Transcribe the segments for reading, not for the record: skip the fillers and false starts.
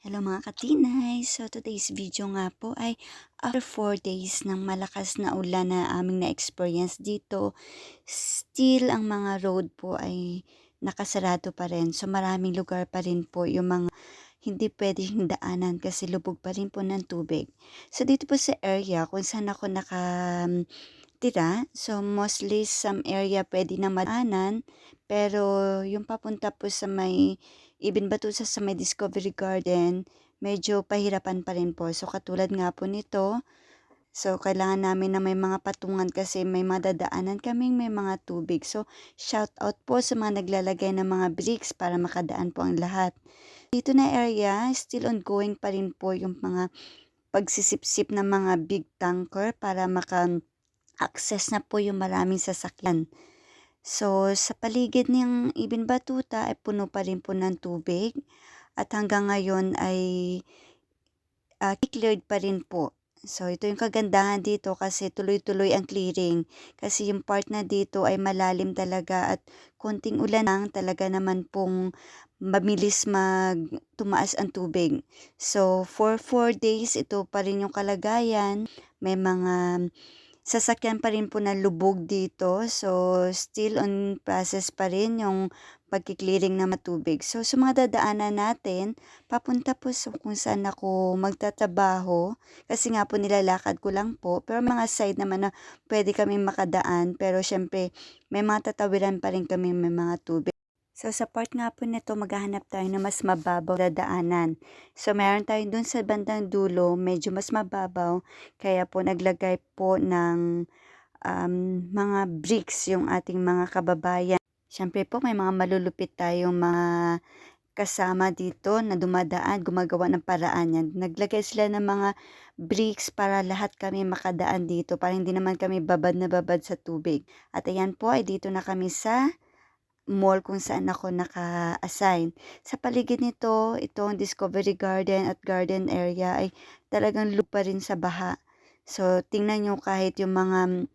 Hello mga katinay! So today's video nga po ay after 4 days ng malakas na ulan na aming na-experience dito, still ang mga road po ay nakasarado pa rin. So maraming lugar pa rin po yung mga hindi pwedeng daanan kasi lubog pa rin po ng tubig. So dito po sa area kung saan ako nakatira, so mostly some area pwede na madaanan, pero yung papunta po sa may Ibin Batusa sa may Discovery Garden, medyo pahirapan pa rin po. So katulad nga po nito, so kailangan namin na may mga patungan kasi may madadaanan kaming may mga tubig. So shout out po sa mga naglalagay ng mga bricks para makadaan po ang lahat. Dito na area, still ongoing pa rin po yung mga pagsisipsip ng mga big tanker para maka-access na po yung maraming sasakyan. So, sa paligid ng Ibin Batuta ay puno pa rin po ng tubig at hanggang ngayon ay cleared pa rin po. So, ito yung kagandahan dito kasi tuloy-tuloy ang clearing. Kasi yung part na dito ay malalim talaga at konting ulan lang talaga naman pong mabilis tumaas ang tubig. So, for 4 days, ito pa rin yung kalagayan. May mga sasakyan pa rin po na lubog dito. So, still on process pa rin yung pagki-clearing ng matubig. So, sa mga dadaanan natin, papunta po sa kung saan ako magtatrabaho. Kasi nga po nilalakad ko lang po. Pero mga side naman na pwede kami makadaan. Pero syempre, may mga tatawiran pa rin kami may mga tubig. So, sa part nga po nito, maghahanap tayo na mas mababaw na daanan. So, meron tayo dun sa bandang dulo, medyo mas mababaw. Kaya po, naglagay po ng mga bricks yung ating mga kababayan. Siyempre po, may mga malulupit tayong mga kasama dito na dumadaan, gumagawa ng paraan yan. Naglagay sila ng mga bricks para lahat kami makadaan dito, para hindi naman kami babad na babad sa tubig. At ayan po, ay dito na kami sa mall kung saan ako naka-assign. Sa paligid nito, itong Discovery Garden at Garden area ay talagang lupa rin sa baha. So, tingnan nyo kahit yung mga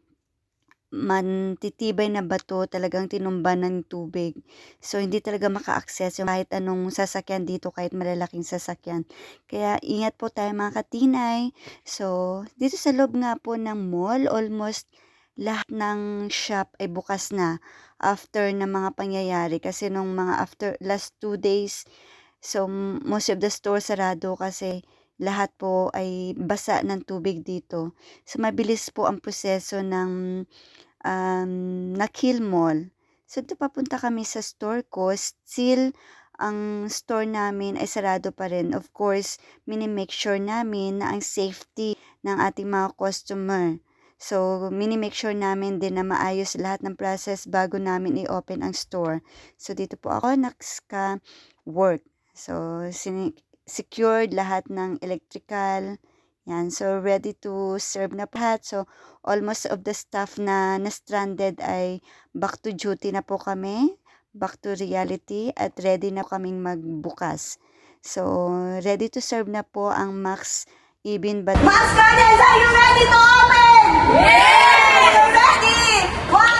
mantitibay na bato talagang tinumba ng tubig. So, hindi talaga maka-access yung kahit anong sasakyan dito, kahit malalaking sasakyan. Kaya, ingat po tayo mga katinay. So, dito sa loob nga po ng mall, almost lahat ng shop ay bukas na after ng mga pangyayari. Kasi nung mga after last 2 days, so most of the store sarado kasi lahat po ay basa ng tubig dito. So, mabilis po ang proseso ng Nakhil Mall. So, ito papunta kami sa store ko. Still, ang store namin ay sarado pa rin. Of course, mini-make sure namin na ang safety ng ating mga customer. So, mini-make sure namin din na maayos lahat ng process bago namin i-open ang store. So, dito po ako naka-work. So, secured lahat ng electrical. Yan. So, ready to serve na lahat. So, almost of the staff na na-stranded ay back to duty na po kami. Back to reality at ready na kaming magbukas. So, ready to serve na po ang Max Ibin Batuta. Max Gardens, are you ready to open? Yes! Are you ready? 1,